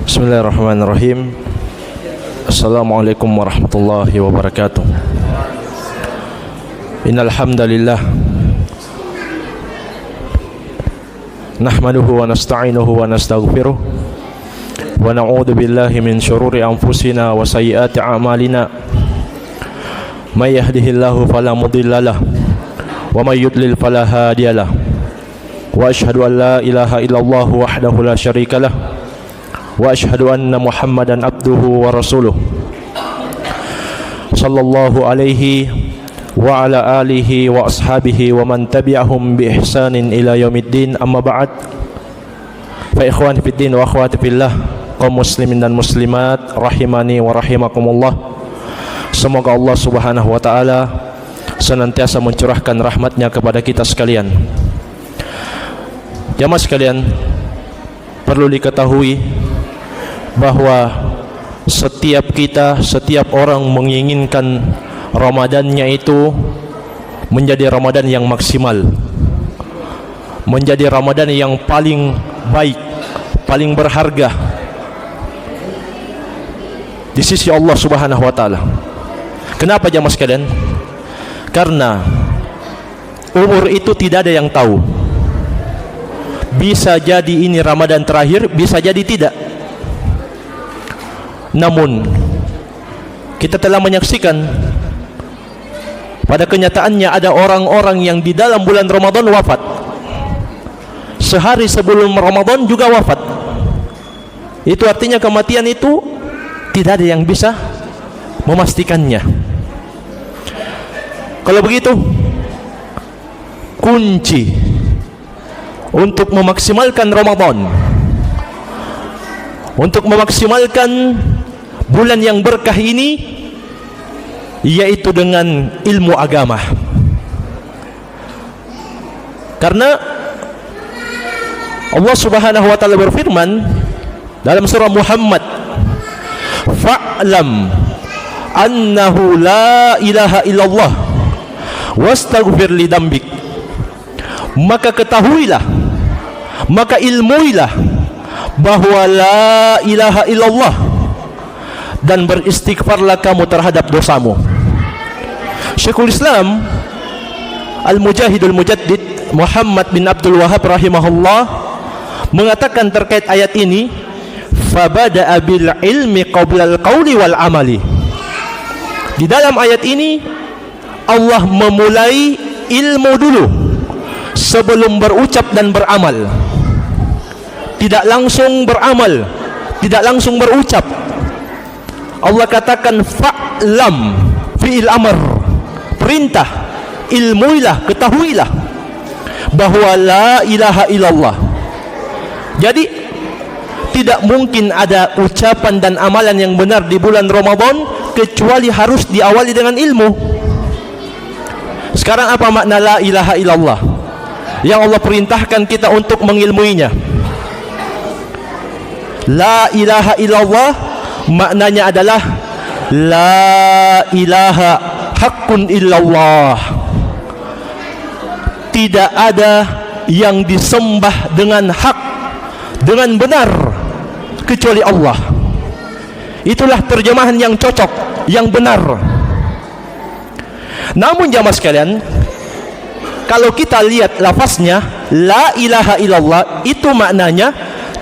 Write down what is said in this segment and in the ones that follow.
Bismillahirrahmanirrahim. Assalamualaikum warahmatullahi wabarakatuh. Innal hamdalillah nahmaduhu wa nasta'inuhu wa nastaghfiruh wa na'udzu billahi min syururi anfusina wa sayyiati a'malina. May yahdihillahu fala mudhillalah wa may yudlil fala hadiyalah. Wa asyhadu an la ilaha illallah wahdahu la syarikalah wa asyhadu anna Muhammadan abduhu wa rasuluh sallallahu alaihi wa ala alihi wa ashabihi wa man tabi'ahum bi ihsanin ila yaumiddin. Amma ba'd. Fa ikhwani fid din wa akhwati fillah, kaum muslimin dan muslimat rahimani wa rahimakumullah. Semoga Allah Subhanahu wa taala senantiasa mencurahkan rahmatnya kepada kita sekalian. Jamaah sekalian, perlu diketahui bahwa setiap kita, setiap orang menginginkan Ramadannya itu menjadi Ramadan yang maksimal, menjadi Ramadan yang paling baik, paling berharga di sisi Allah Subhanahu wa taala. Kenapa jamaah sekalian? Karena umur itu tidak ada yang tahu. Bisa jadi ini Ramadan terakhir, bisa jadi tidak. Namun kita telah menyaksikan pada kenyataannya ada orang-orang yang di dalam bulan Ramadan wafat, sehari sebelum Ramadan juga wafat. Itu artinya kematian itu tidak ada yang bisa memastikannya. Kalau begitu, kunci untuk memaksimalkan Ramadan, untuk memaksimalkan bulan yang berkah ini, yaitu dengan ilmu agama. Karena Allah Subhanahu wa taala berfirman dalam surah Muhammad, fa'lam annahu la ilaha illallah wastaghfir li dzambik. Maka ketahuilah, maka ilmuilah bahwa la ilaha illallah, dan beristighfarlah kamu terhadap dosamu. Syekhul Islam Al-Mujahidul Mujaddid Muhammad bin Abdul Wahhab rahimahullah mengatakan terkait ayat ini, fabada'a bil ilmi qabla al-qawli wal amali. Di dalam ayat ini Allah memulai ilmu dulu sebelum berucap dan beramal. Tidak langsung beramal, tidak langsung berucap. Allah katakan fa'lam, fi'il amr, perintah, ilmuilah, ketahuilah bahwa la ilaha illallah. Jadi tidak mungkin ada ucapan dan amalan yang benar di bulan Ramadan kecuali harus diawali dengan ilmu. Sekarang apa makna la ilaha illallah yang Allah perintahkan kita untuk mengilmuinya? La ilaha illallah maknanya adalah la ilaha haqqun illallah. Tidak ada yang disembah dengan hak, dengan benar kecuali Allah. Itulah terjemahan yang cocok, yang benar. Namun jamaah sekalian, kalau kita lihat lafaznya la ilaha illallah, itu maknanya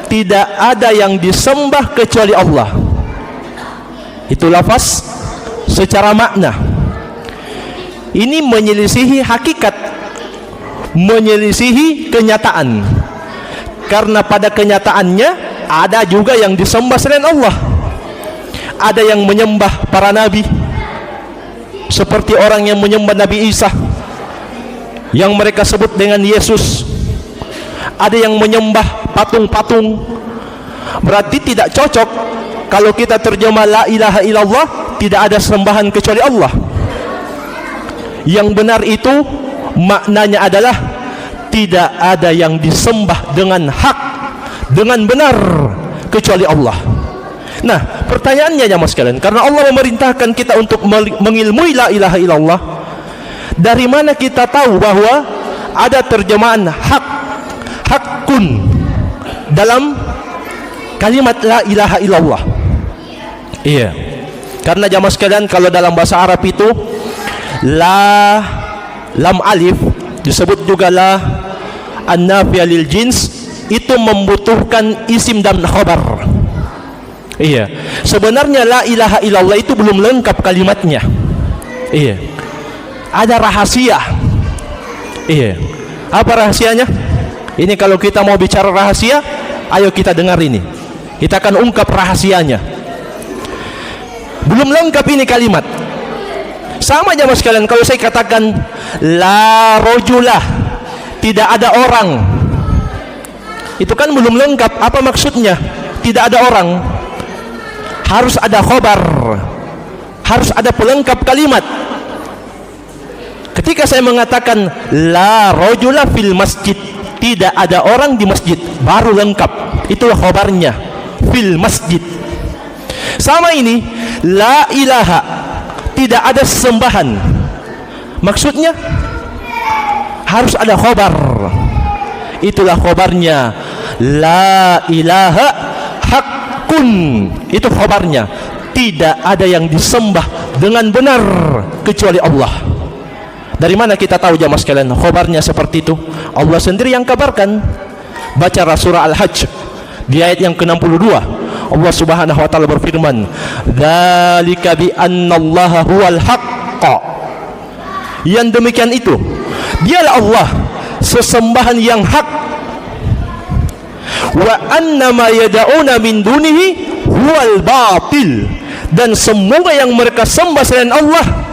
tidak ada yang disembah kecuali Allah. Itu lafaz secara makna. Ini menyelisihi hakikat, menyelisihi kenyataan. Karena pada kenyataannya ada juga yang disembah selain Allah. Ada yang menyembah para nabi, seperti orang yang menyembah Nabi Isa yang mereka sebut dengan Yesus. Ada yang menyembah patung-patung. Berarti tidak cocok kalau kita terjemah la ilaha illallah, tidak ada sembahan kecuali Allah. Yang benar itu maknanya adalah tidak ada yang disembah dengan hak, dengan benar kecuali Allah. Nah, pertanyaannya jamaah sekalian, karena Allah memerintahkan kita untuk mengilmui la ilaha illallah, dari mana kita tahu bahwa ada terjemahan hak, hakun dalam kalimat la ilaha illallah. Iya. Karena jamaah sekalian, kalau dalam bahasa Arab itu la, lam alif disebut juga la an-nafiyah lil jins, itu membutuhkan isim dan khabar. Iya. Sebenarnya la ilaha illallah itu belum lengkap kalimatnya. Iya. Ada rahasia. Iya. Apa rahasianya? Ini kalau kita mau bicara rahasia, ayo kita dengar ini. Kita akan ungkap rahasianya. Belum lengkap ini kalimat. Sama aja mas kalian, kalau saya katakan la rojulah, tidak ada orang, itu kan belum lengkap. Apa maksudnya? Tidak ada orang. Harus ada khobar, harus ada pelengkap kalimat. Ketika saya mengatakan la rojulah fil masjid, tidak ada orang di masjid, baru lengkap. Itulah khobarnya, fil masjid. Sama ini, la ilaha, tidak ada sesembahan. Maksudnya harus ada khobar. Itulah khobarnya, la ilaha haqqun. Itu khobarnya, tidak ada yang disembah dengan benar kecuali Allah. Dari mana kita tahu jamaah sekalian khobarnya seperti itu? Allah sendiri yang kabarkan. Baca surah Al-Hajj di ayat yang ke-62. Allah Subhanahu wa taala berfirman, "Dzalika bi annallaha huwal haqq." Yang demikian itu, dialah Allah, sesembahan yang hak. Wa annama yad'una min dunihi huwal batil. Dan semua yang mereka sembah selain Allah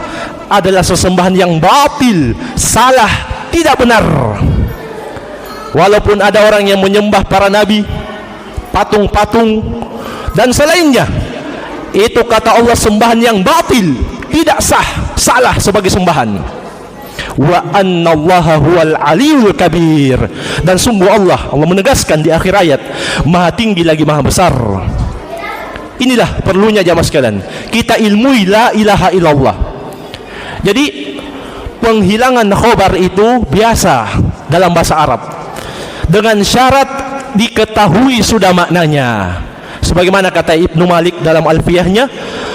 adalah sesembahan yang batil, salah, tidak benar. Walaupun ada orang yang menyembah para nabi, patung-patung dan selainnya, itu kata Allah sembahan yang batil, tidak sah, salah sebagai sembahan. Wa annallaha huwal aliyul kabir. Dan sungguh Allah menegaskan di akhir ayat, maha tinggi lagi maha besar. Inilah perlunya jamaah sekalian, kita ilmui la ilaha illallah. Jadi penghilangan khobar itu biasa dalam bahasa Arab, dengan syarat diketahui sudah maknanya. Sebagaimana kata Ibnu Malik dalam alfiyahnya,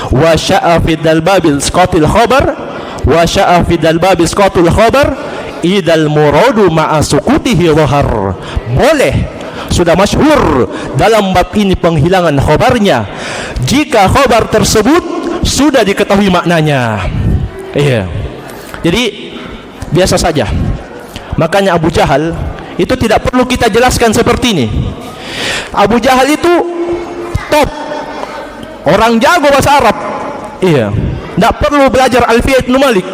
wa sya'a fidal babil skotil khobar, wa sya'a fidal babil skotul khobar, idal muradu ma'a sukutihi dhahar. Boleh, sudah masyhur dalam bab ini penghilangan khobarnya jika khobar tersebut sudah diketahui maknanya. Iya. Jadi biasa saja. Makanya Abu Jahal itu tidak perlu kita jelaskan seperti ini. Abu Jahal itu top, orang jago bahasa Arab. Iya. Tidak perlu belajar Alfiyah Ibnu Malik.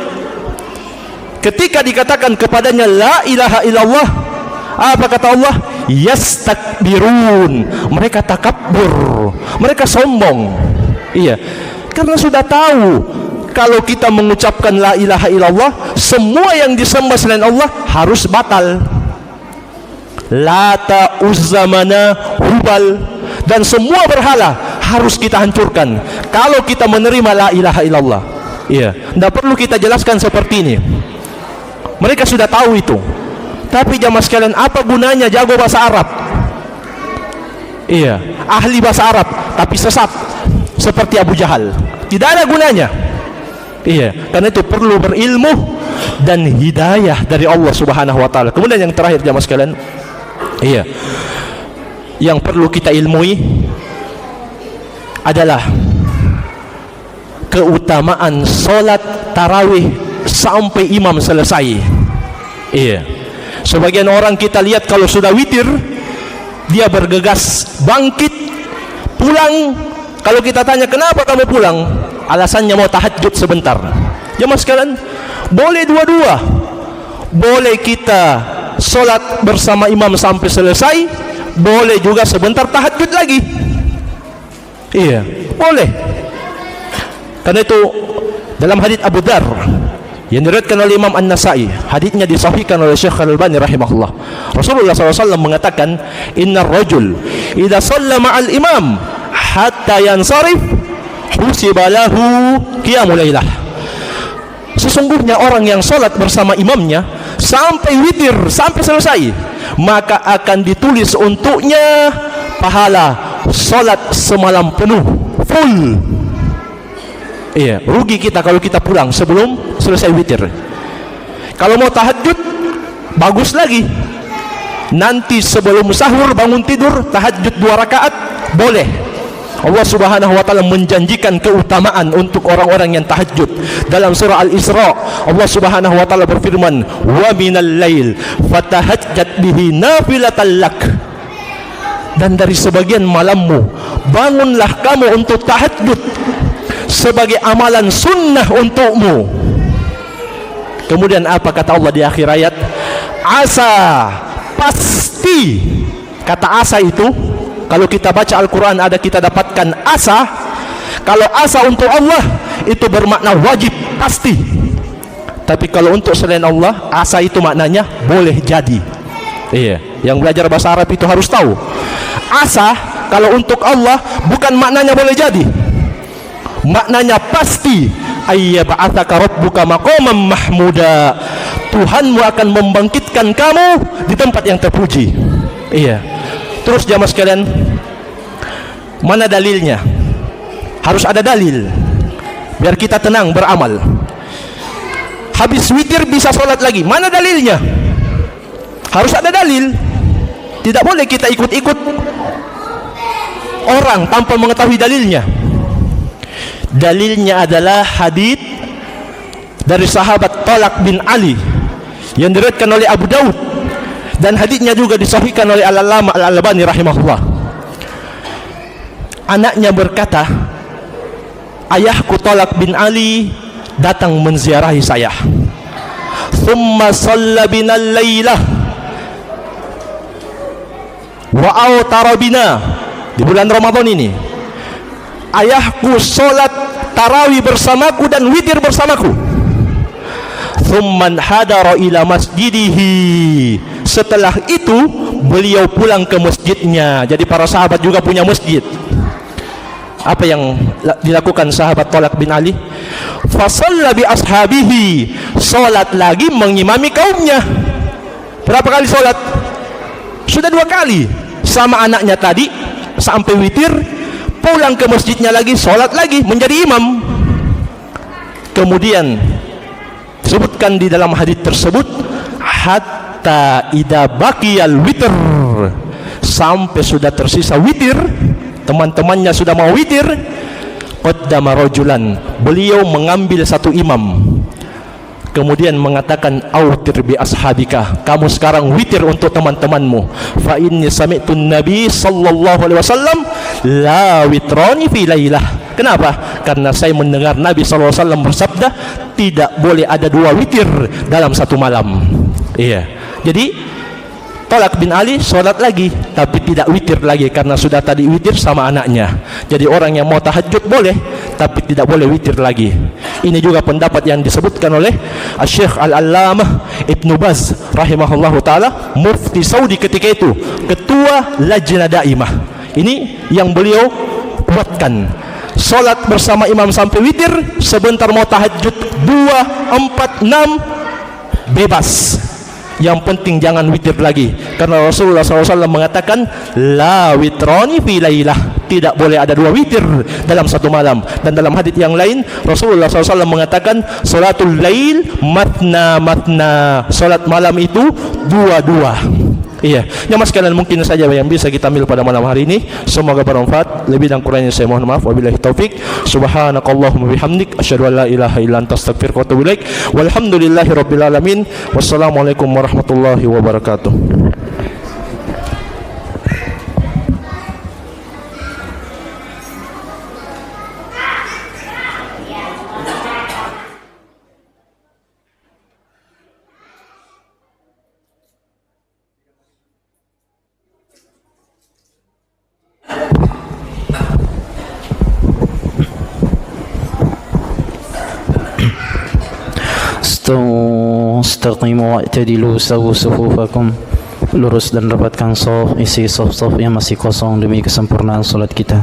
Ketika dikatakan kepadanya la ilaha illallah, apa kata Allah? Yastakbirun. Mereka takabur, mereka sombong. Iya. Karena sudah tahu kalau kita mengucapkan la ilaha illallah, semua yang disembah selain Allah harus batal. Lata, Uzza, Mana, Hubal, dan semua berhala harus kita hancurkan kalau kita menerima la ilaha illallah. Iya, tidak perlu kita jelaskan seperti ini. Mereka sudah tahu itu. Tapi jamaah sekalian, apa gunanya jago bahasa Arab? Iya, ahli bahasa Arab tapi sesat seperti Abu Jahal. Tidak ada gunanya. Iya, karena itu perlu berilmu dan hidayah dari Allah Subhanahu wa taala. Kemudian yang terakhir jamaah sekalian, iya, yang perlu kita ilmui adalah keutamaan solat tarawih sampai imam selesai. Iya. Sebagian orang kita lihat kalau sudah witir, dia bergegas bangkit pulang. Kalau kita tanya kenapa kamu pulang, alasannya mau tahajud sebentar. Jemaah sekalian, boleh dua-dua. Boleh kita solat bersama imam sampai selesai, boleh juga sebentar tahajud lagi. Iya, boleh. Karena itu dalam hadits Abu Dzar yang diriwayatkan oleh Imam An-Nasa'i, haditsnya disahihkan oleh Syekh Al-Albani rahimahullah, Rasulullah SAW mengatakan, innar rajul idza shalla ma'al imam hatta yansarif husiba lahu qiyamul lailah. Sesungguhnya orang yang salat bersama imamnya sampai witir, sampai selesai, maka akan ditulis untuknya pahala solat semalam penuh full. Iya, rugi kita kalau kita pulang sebelum selesai witir. Kalau mau tahajud, bagus lagi. Nanti sebelum sahur bangun tidur tahajud 2 rakaat, boleh. Allah Subhanahu wa taala menjanjikan keutamaan untuk orang-orang yang tahajud. Dalam surah Al-Isra, Allah Subhanahu wa taala berfirman, "Wa minal lail fatahajjat bihi nafilatan lak." Dan dari sebagian malammu bangunlah kamu untuk tahajud sebagai amalan sunnah untukmu. Kemudian apa kata Allah di akhir ayat? Asa, pasti. Kata asa itu, kalau kita baca Al-Quran ada kita dapatkan asa. Kalau asa untuk Allah itu bermakna wajib, pasti. Tapi kalau untuk selain Allah, asa itu maknanya boleh jadi. Iya, yang belajar bahasa Arab itu harus tahu. Asa kalau untuk Allah bukan maknanya boleh jadi, maknanya pasti. Ayyab'atsaka rabbuka maqaman mahmuda. Tuhanmu akan membangkitkan kamu di tempat yang terpuji. Iya. Terus jamaah sekalian, mana dalilnya? Harus ada dalil biar kita tenang beramal. Habis witir bisa sholat lagi, mana dalilnya? Harus ada dalil. Tidak boleh kita ikut-ikut orang tanpa mengetahui dalilnya. Dalilnya adalah hadits dari sahabat Talak bin Ali yang diriwayatkan oleh Abu Daud, dan haditsnya juga disahihkan oleh Al-Allamah Al-Albani rahimahullah. Anaknya berkata, ayahku Talak bin Ali datang menziarahi saya. Thumma shalla bina al-lailah wa awtara bina. Di bulan Ramadan ini ayahku sholat tarawih bersamaku dan witir bersamaku. Thumman hadara ila masjidihi. Setelah itu beliau pulang ke masjidnya. Jadi para sahabat juga punya masjid. Apa yang dilakukan sahabat Talak bin Ali? Fasalla bi ashabihi. Sholat lagi mengimami kaumnya. Berapa kali sholat? Sudah 2 kali. Sama anaknya tadi sampai witir, pulang ke masjidnya lagi, sholat lagi, menjadi imam. Kemudian disebutkan di dalam hadis tersebut, hatta idza baqiyal witr, sampai sudah tersisa witir, teman-temannya sudah mau witir, qaddama rajulan, beliau mengambil satu imam, kemudian mengatakan, autir bi ashabika, kamu sekarang witir untuk teman-temanmu. Fa inni sami'tu Nabi sallallahu alaihi wasallam la witrani fi lailah. Kenapa? Karena saya mendengar Nabi sallallahu alaihi wasallam bersabda, tidak boleh ada 2 witir dalam satu malam. Iya. Jadi Talak bin Ali sholat lagi, tapi tidak witir lagi karena sudah tadi witir sama anaknya. Jadi orang yang mau tahajud boleh, tapi tidak boleh witir lagi. Ini juga pendapat yang disebutkan oleh Syekh Al-Allamah Ibnu Baz rahimahullahu taala, mufti Saudi ketika itu, ketua Lajnah Daimah. Ini yang beliau kuatkan. Sholat bersama imam sampai witir, sebentar mau tahajud 2, 4, 6 bebas. Yang penting jangan witir lagi, karena Rasulullah SAW mengatakan la witrani fi lailah, tidak boleh ada 2 witir dalam satu malam. Dan dalam hadits yang lain Rasulullah SAW mengatakan salatul lail matna matna, salat malam itu 2-2. Iya, nyaman sekalian, mungkin saja yang bisa kita ambil pada malam hari ini. Semoga bermanfaat. Lebih dan kurangnya saya mohon maaf. Wabillahi taufik. Subhanakallahumma bihamdik, asyhadu an la ilaha illa anta, astaghfiruka wa atubu ilaik. Walhamdulillahirabbil alamin. Wassalamualaikum warahmatullahi wabarakatuh. Istaqimu wa'tadilu, sawu sufufakum, lurus dan rapatkan saf, isi saf-saf yang masih kosong demi kesempurnaan salat kita.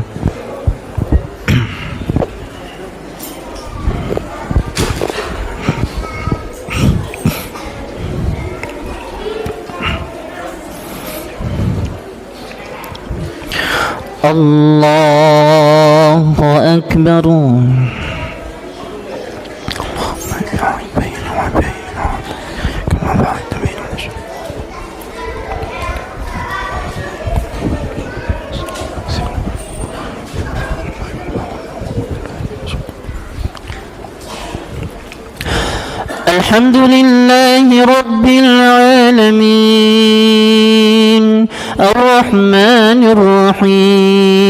الله أكبر. الحمد لله رب العالمين الرحمن الرحيم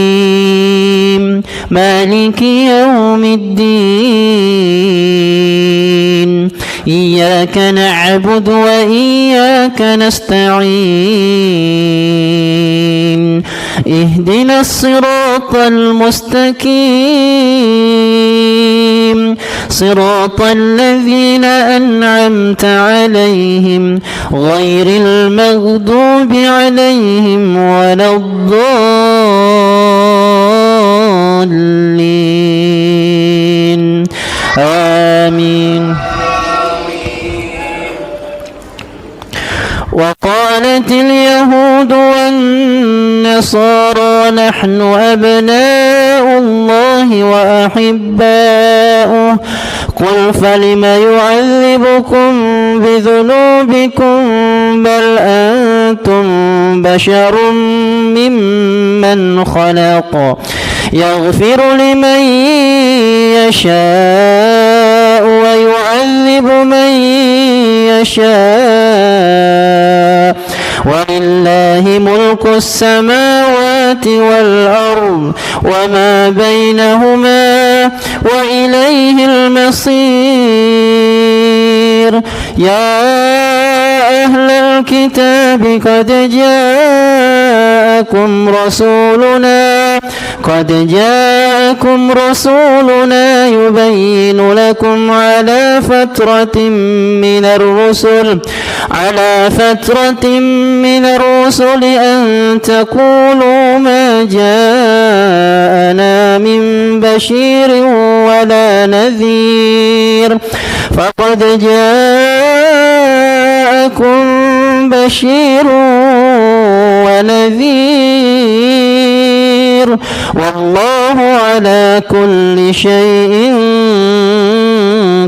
مالك يوم الدين إياك نعبد وإياك نستعين اهدنا الصراط المستقيم صراط الذين أنعمت عليهم غير المغضوب عليهم ولا الضالين آمين. وقالت اليهود والنصارى نحن أبناء الله وأحباؤه قل فلم يعذبكم بذنوبكم بل أنتم بشر ممن خلق يغفر لمن يشاء ويعذب من يشاء ولله ملك السماوات والأرض وما بينهما وإليه المصير. يا أهل الكتاب قد جاءكم رسولنا يبين لكم على فترة من الرسل أن تقولوا ما جاءنا من بشير ولا نذير فقد جاءكم بشير ونذير والله على كل شيء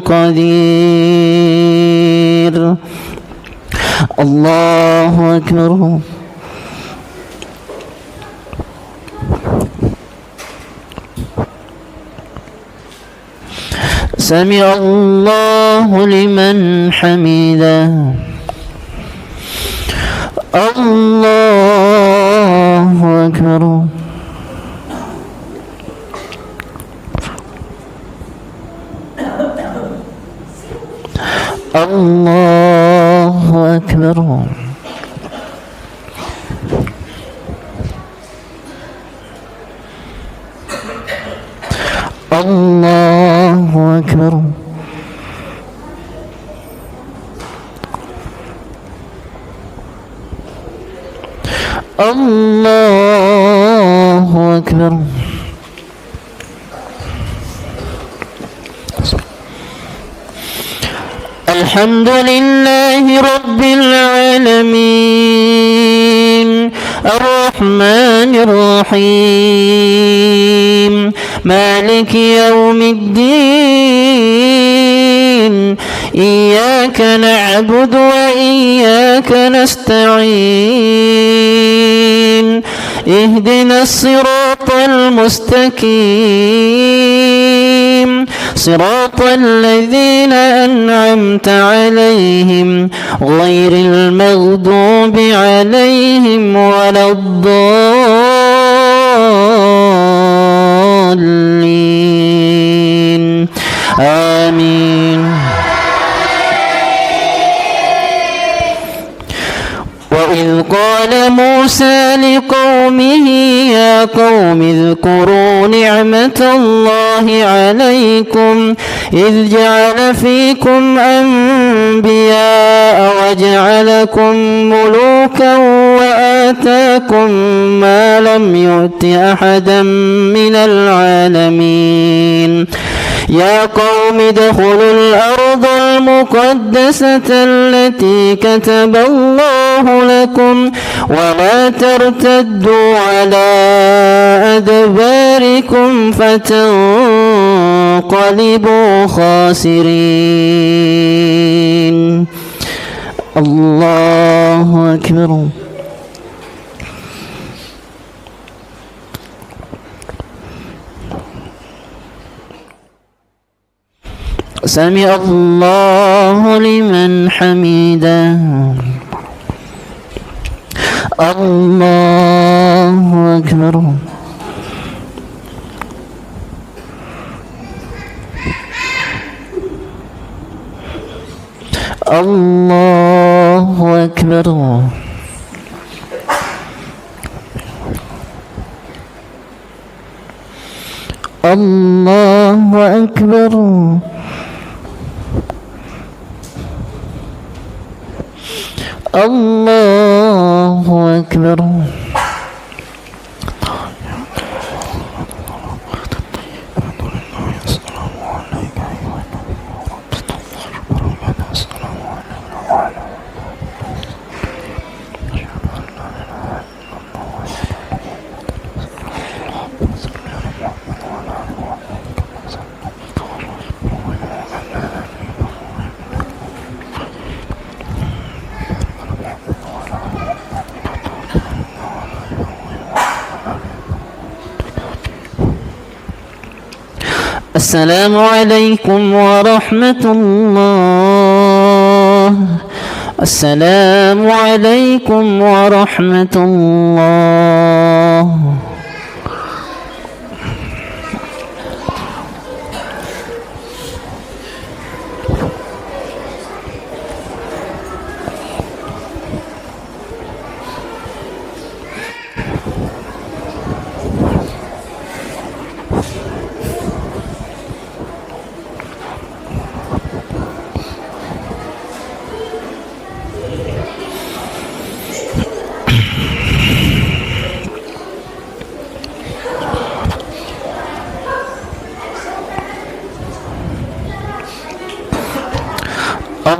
قدير. الله أكبر. سمع الله لمن حمده. الله أكبر. الله أكبر. الله أكبر. الله أكبر. الحمد لله رب العالمين الرحمن الرحيم مالك يوم الدين إياك نعبد وإياك نستعين اهدنا الصراط المستقيم صراط الذين أنعمت عليهم غير المغضوب عليهم ولا الضالين آمين. وإذ قال موسى لقومه يا قوم اذكروا نعمة الله عليكم إذ جعل فيكم أنبياء وجعلكم ملوكا وآتاكم ما لم يؤت أحدا من العالمين يا قوم ادخلوا الأرض المقدسة التي كتب الله لكم ولا ترتدوا على أدباركم فتنقلبوا خاسرين. الله أكبر. سمع الله لمن حمده. الله أكبر. الله أكبر. الله أكبر. الله أكبر. السلام عليكم ورحمة الله. السلام عليكم ورحمة الله.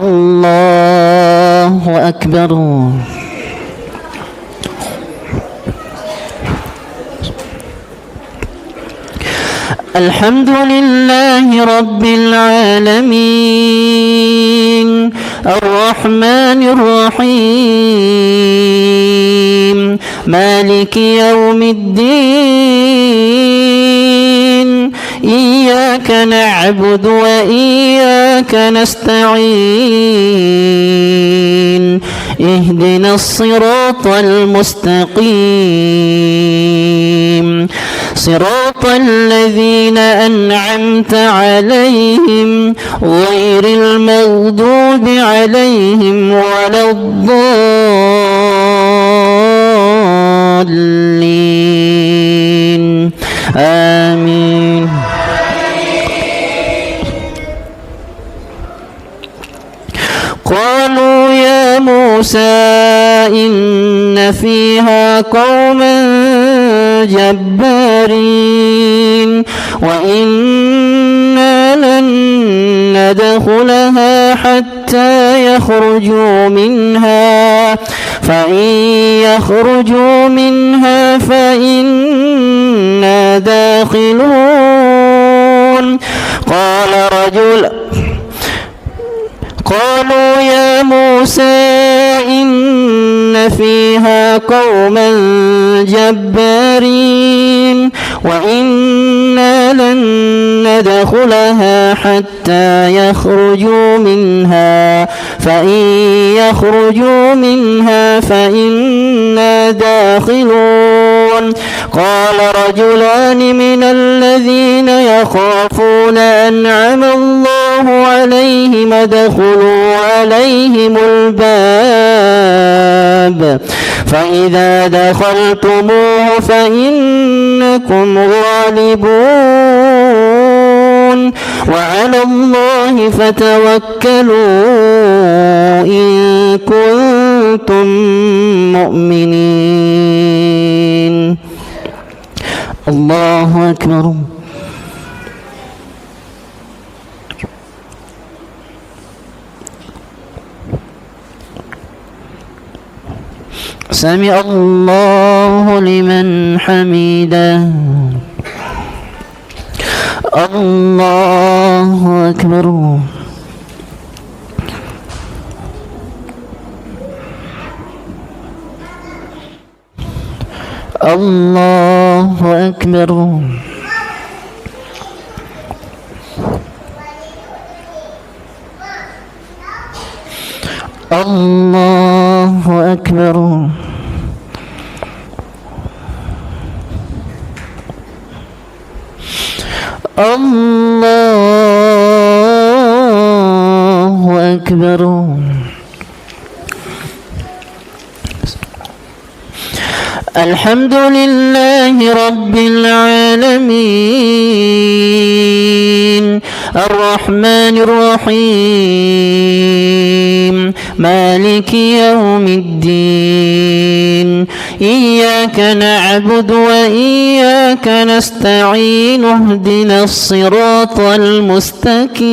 الله أكبر. الحمد لله رب العالمين الرحمن الرحيم مالك يوم الدين إياك نعبد وإياك نستعين اهدنا الصراط المستقيم صراط الذين أنعمت عليهم غير المغضوب عليهم ولا الضالين آمين. قالوا يا موسى إن فيها قوما جبارين وإنا لن ندخلها حتى يخرجوا منها فإن يخرجوا منها فإنا داخلون. قالوا يا موسى إن فيها قوما جبارين وإنا لن ندخلها حتى يخرجوا منها فإن يخرجوا منها فإنا داخلون. قال رجلان من الذين يخافون أنعم الله عليهم ادخلوا عليهم الباب فإذا دخلتموه فإنكم غالبون وعلى الله فتوكلوا إن كنتم مؤمنين. الله أكبر. سمع الله لمن حمده الله أكبر الله أكبر الله أكبر الله أكبر الحمد لله رب العالمين الرحمن الرحيم مالك يوم الدين إياك نعبد وإياك نستعين اهدنا الصراط المستقيم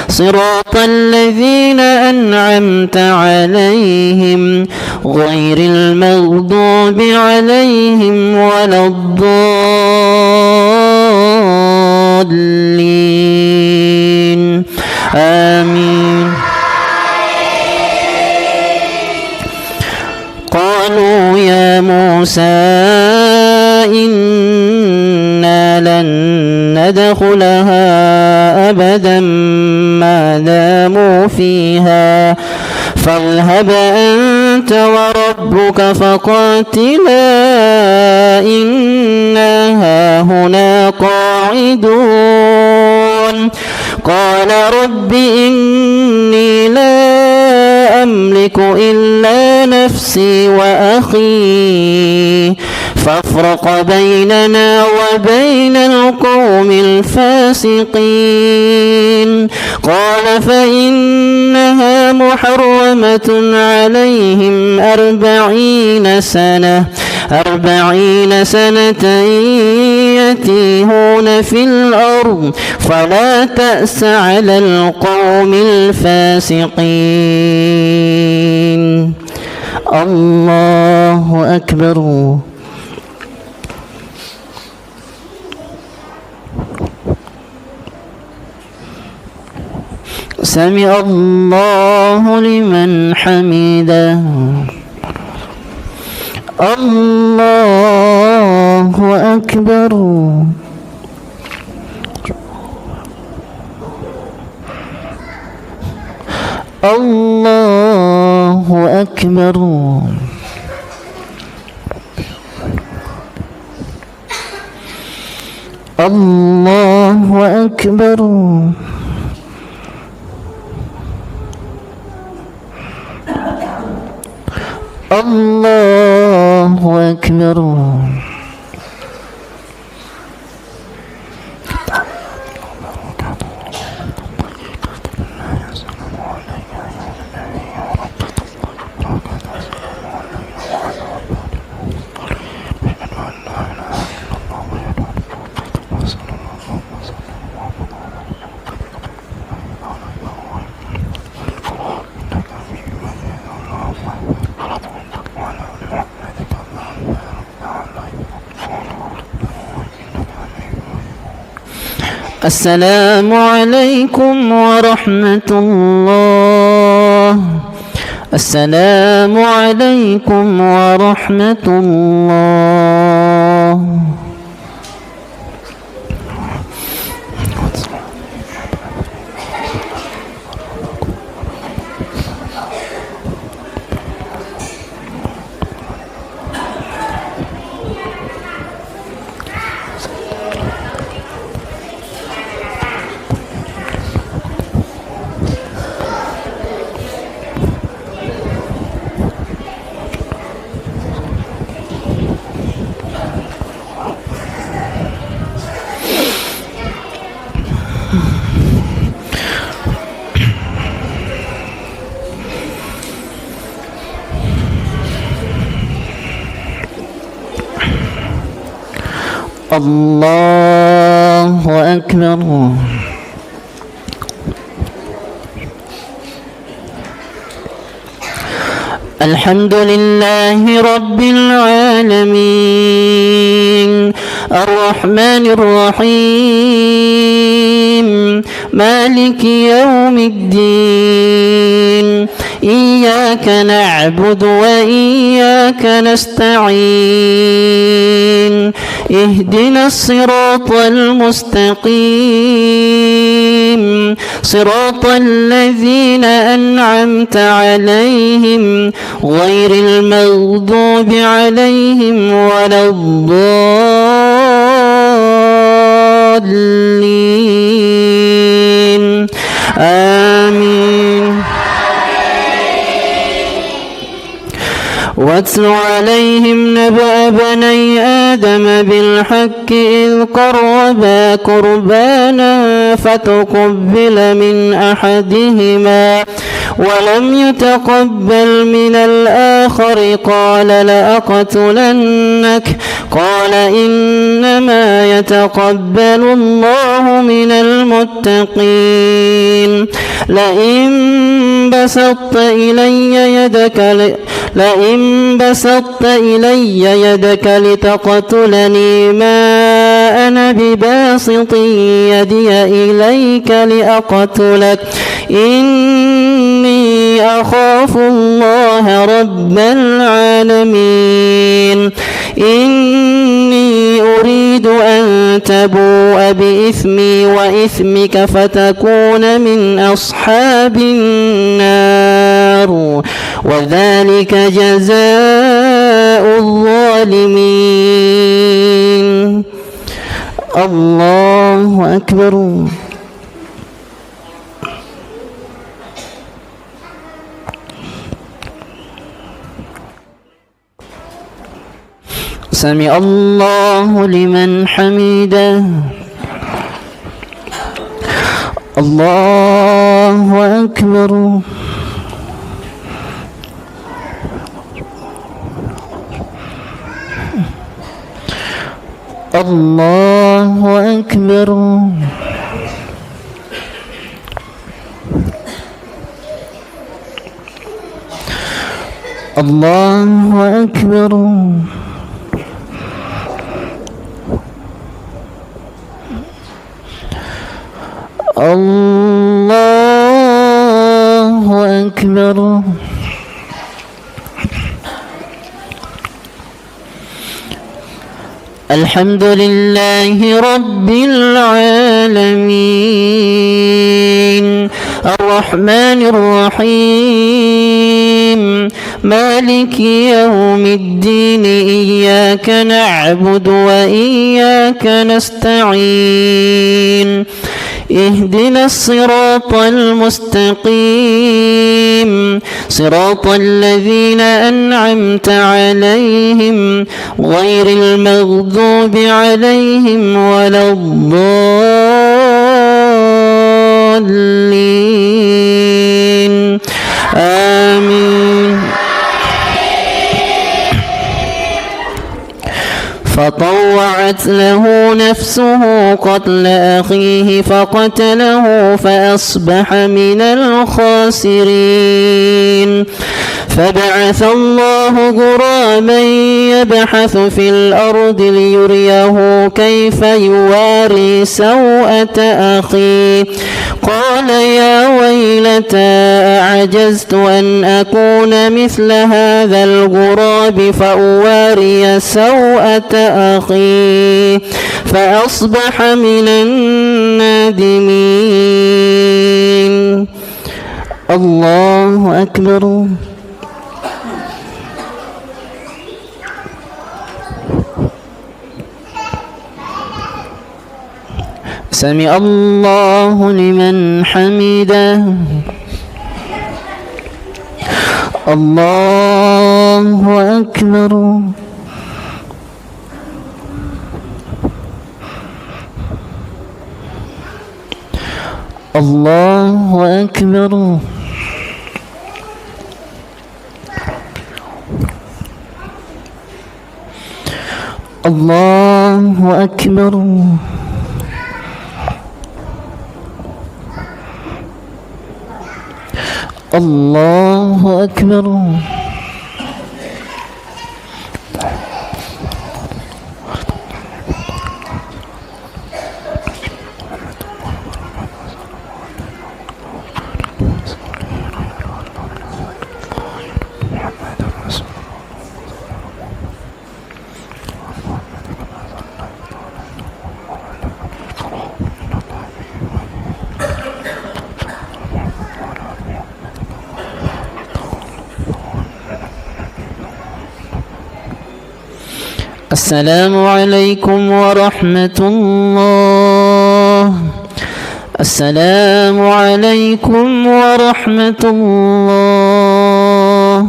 صراط الذين أنعمت عليهم غير المغضوب عليهم ولا الضالين آمين قالوا يا موسى إنا لن ندخلها أبدا ما داموا فيها فاذهب أنت وربك فقاتلا إنا هاهنا قاعدون قال رب إني لا أملك إلا نفسي وأخي فافرق بيننا وبين القوم الفاسقين قال فإنها محرمة عليهم 40 سنة يتيهون في الأرض فلا تأس على القوم الفاسقين الله أكبر سمع الله لمن حمده الله أكبر الله أكبر الله أكبر الله أكبر السلام عليكم ورحمة الله السلام عليكم ورحمة الله الله أكبر الحمد لله رب العالمين الرحمن الرحيم مالك يوم الدين إياك نعبد وإياك نستعين اهدنا الصراط المستقيم صراط الذين أنعمت عليهم غير المغضوب عليهم ولا الضالين آمين. واتل عليهم نبأ بني آدم بالحق إذ قربا قربانا فتقبل من أحدهما ولم يتقبل من الآخر قال لأقتلنك قال إنما يتقبل الله من المتقين لئن بسطت إلي يدك لتقتلني ما أنا بباسط يدي إليك لأقتلك إني أخاف الله رب العالمين إني أريد أن تبوء بإثمي وإثمك فتكون من أصحاب النار وذلك جزاء الظالمين. الله أكبر. سمع الله لمن حمده. الله أكبر. الله أكبر. الله أكبر. الله أكبر. الحمد لله رب العالمين الرحمن الرحيم مالك يوم الدين إياك نعبد وإياك نستعين اهدنا الصراط المستقيم صراط الذين أنعمت عليهم غير المغضوب عليهم ولا الضالين آمين. فطوعت له نفسه قتل أخيه فقتله فأصبح من الخاسرين. فبعث الله غرابا يبحث في الأرض ليريه كيف يواري سوءة أخيه قال يا ويلتى أعجزت أن أكون مثل هذا الغراب فأواري سوءة أخي فأصبح من النادمين. الله أكبر. سمع الله لمن حمده. الله أكبر. الله أكبر. الله أكبر. الله أكبر. السلام عليكم ورحمة الله. السلام عليكم ورحمة الله.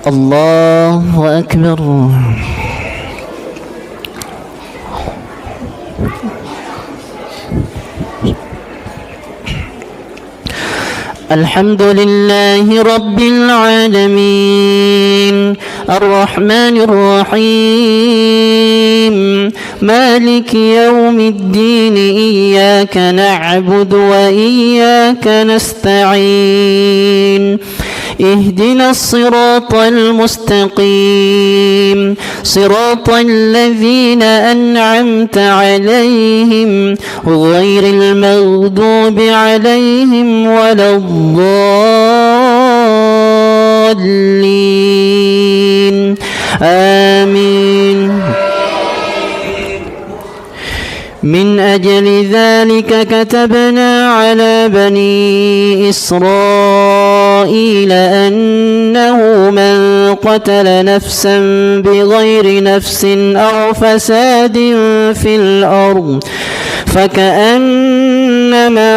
الله أكبر. الحمد لله رب العالمين الرحمن الرحيم مالك يوم الدين إياك نعبد وإياك نستعين اهدنا الصراط المستقيم صراط الذين أنعمت عليهم غير المغضوب عليهم ولا الضالين آمين. من أجل ذلك كتبنا على بني إسرائيل أنه من قتل نفسا بغير نفس أو فساد في الأرض فكأنما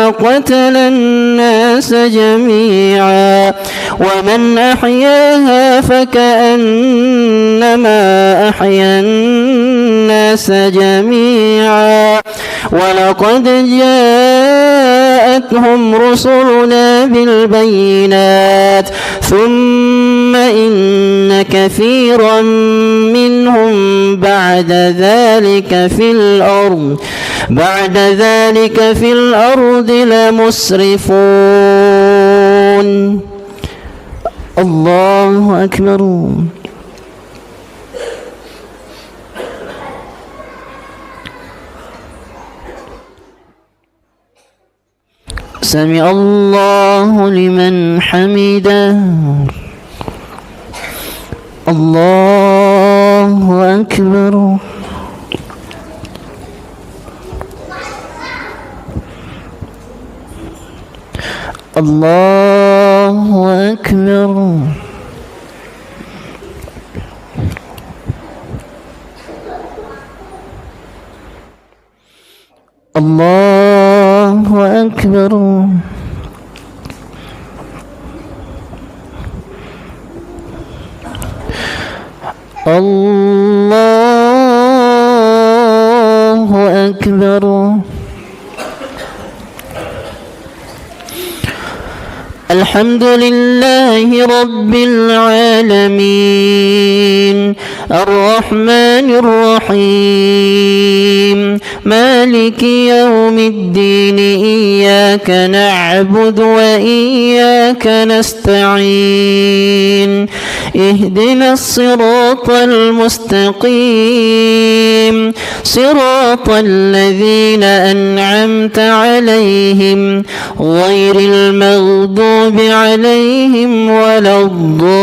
قتل الناس جميعا ومن أحياها فكأنما أحيا الناس جميعا ولقد جاءتهم رسلنا بالبينات ثم إن كثيرا منهم بعد ذلك في الأرض لمسرفون. الله أكبر. سمع الله لمن حمده. الله أكبر. الله أكبر. الله أكبر. الله أكبر. الحمد لله رب العالمين الرحمن الرحيم مالك يوم الدين إياك نعبد وإياك نستعين اهدنا الصراط المستقيم صراط الذين أنعمت عليهم غير المغضوب عليهم ولا الضالين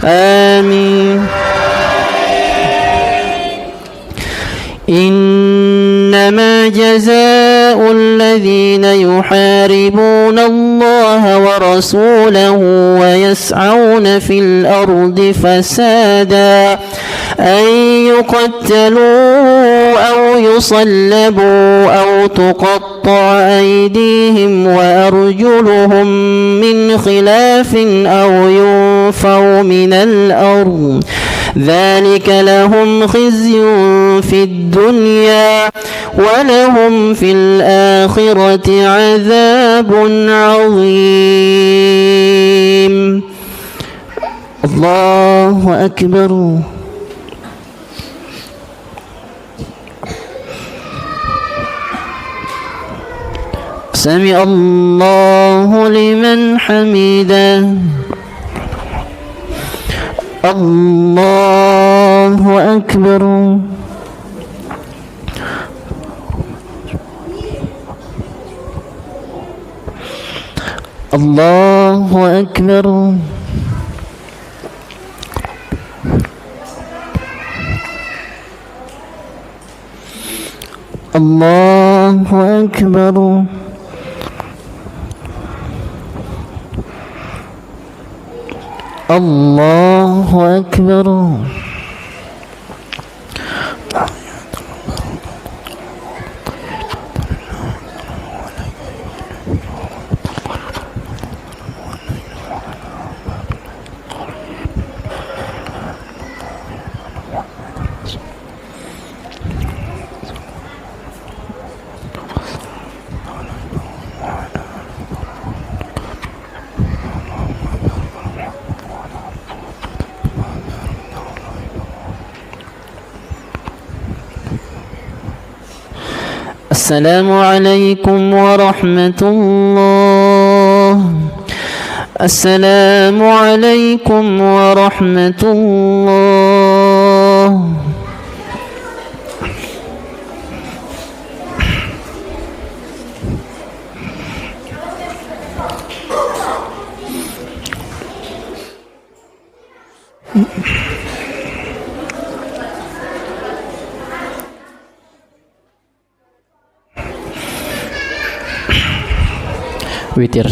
آمين. إنما جزاء الذين يحاربون الله ورسوله ويسعون في الأرض فسادا أن يقتلوا أو يصلبوا أو تقطع أيديهم وأرجلهم من خلاف أو ينفوا من الأرض ذلك لهم خزي في الدنيا ولهم في الآخرة عذاب عظيم. الله أكبر. سمع الله لمن حمده. الله أكبر. الله أكبر. الله أكبر. الله أكبر. السلام عليكم ورحمة الله. السلام عليكم ورحمة الله. Witir.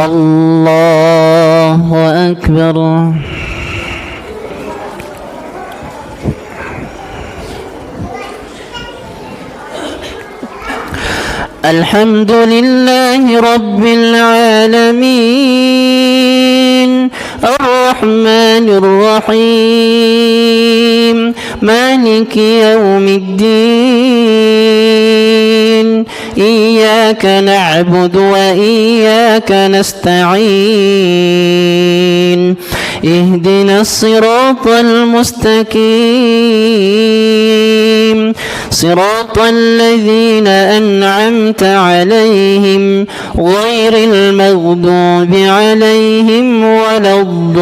الله أكبر. الحمد لله رب العالمين الرحمن الرحيم مالك يوم الدين إياك نعبد وإياك نستعين اهدنا الصراط المستقيم صراط الذين أنعمت عليهم غير المغضوب عليهم ولا الضالين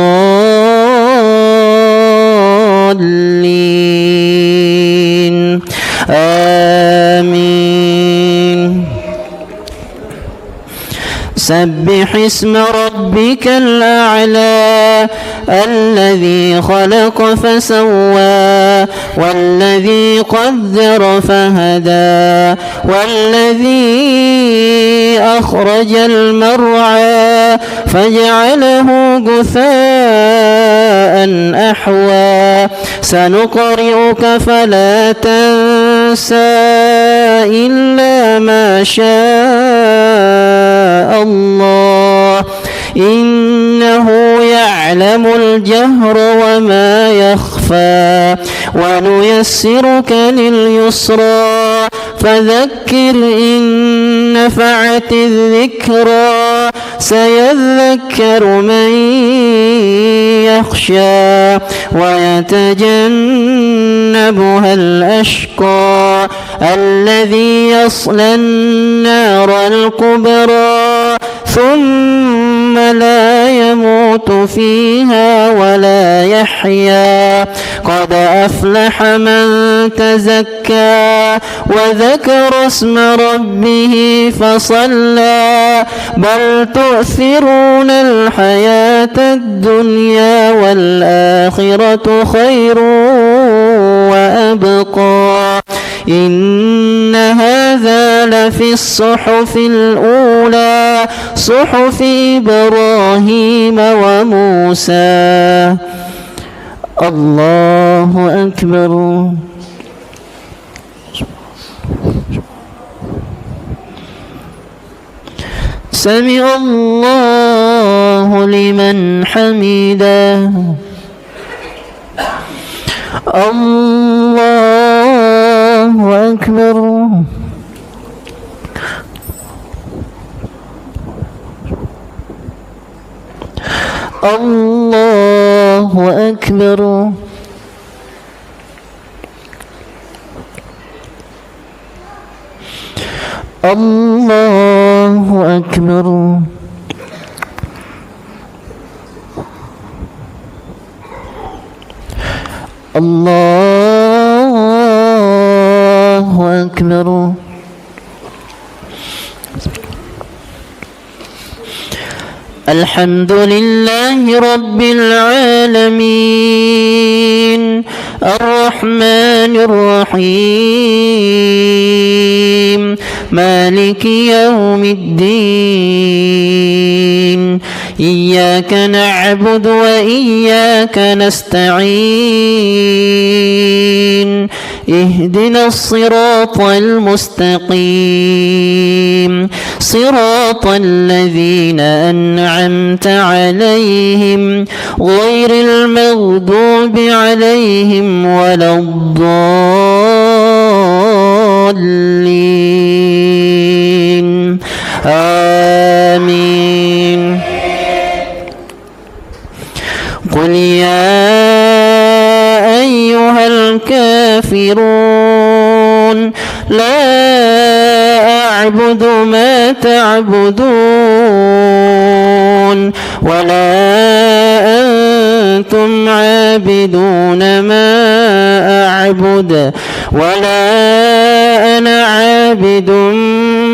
آمين. سبح اسم ربك الأعلى الذي خلق فسوى والذي قدر فهدى والذي أخرج المرعى فجعله غثاء أحوى سنقرئك فلا تنسى إلا ما شاء الله إنه يعلم الجهر وما يخفى ونيسرك لليسرى فذكر إن نفعت الذكرى سيذكر من يخشى ويتجنبها الأشقى الذي يصلى النار الكبرى ثم لا يموت فيها ولا يحيا قد أفلح من تزكى وذكر اسم ربه فصلى بل تؤثرون الحياة الدنيا والآخرة خير وأبقى إن هذا لفي الصحف الأولى صحف إبراهيم وموسى. الله أكبر. سمع الله لمن حمده. الله أكبر الله أكبر الله أكبر الله أكبر الحمد لله رب العالمين الرحمن الرحيم مالك يوم الدين إياك نعبد وإياك نستعين اهدنا الصراط المستقيم صراط الذين أنعمت عليهم غير المغضوب عليهم ولا الضالين آمين قل يا أيها الكافرون لا أعبد ما تعبدون ولا أنتم عابدون ما أعبد ولا أنا عابد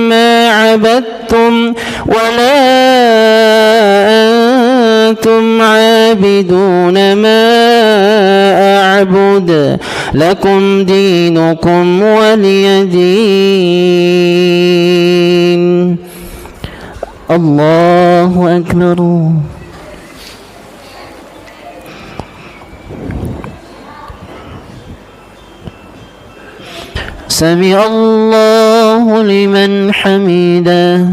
ما عبدتم ولا أنتم عابدون ما أعبد لكم دينكم ولي دين الله أكبر سمع الله لمن حمده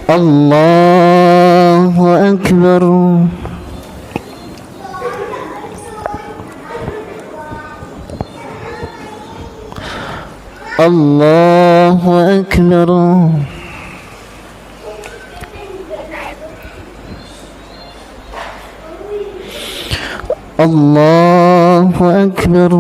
الله أكبر الله أكبر الله أكبر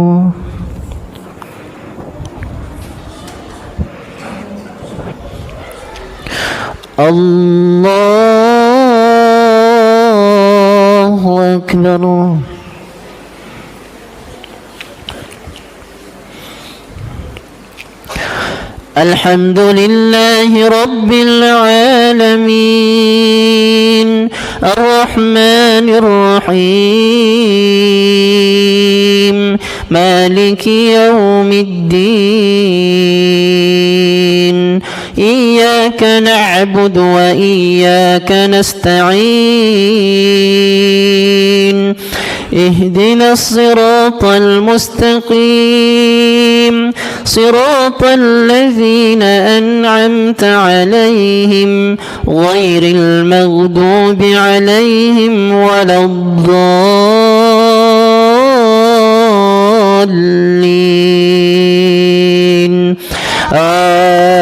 الله أكبر الحمد لله رب العالمين الرحمن الرحيم مالك يوم الدين إياك نعبد وإياك نستعين اهدنا الصراط المستقيم صراط الذين أنعمت عليهم غير المغضوب عليهم ولا الضالين آمين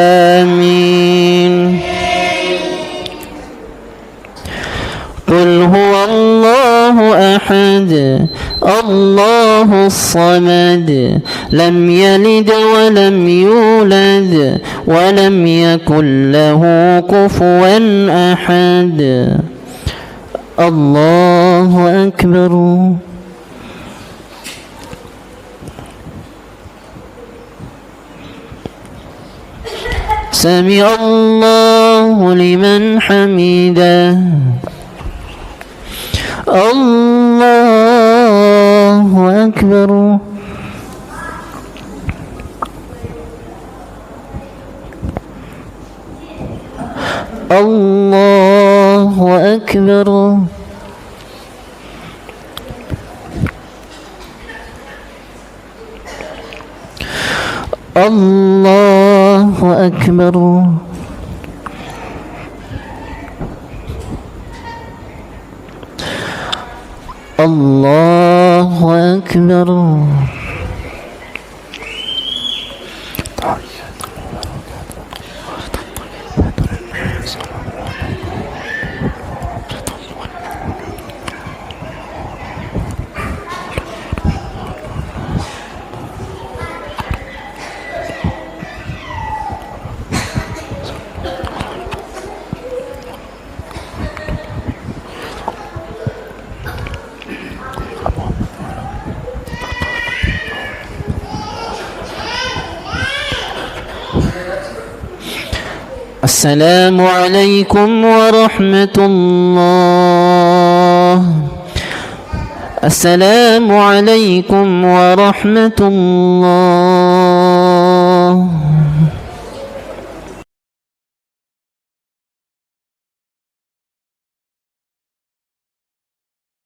قل هو الله أحد الله الصمد لم يلد ولم يولد ولم يكن له كفوا أحد الله أكبر سمع الله لمن حمده الله أكبر الله أكبر الله أكبر الله أكبر السلام عليكم ورحمة الله السلام عليكم ورحمة الله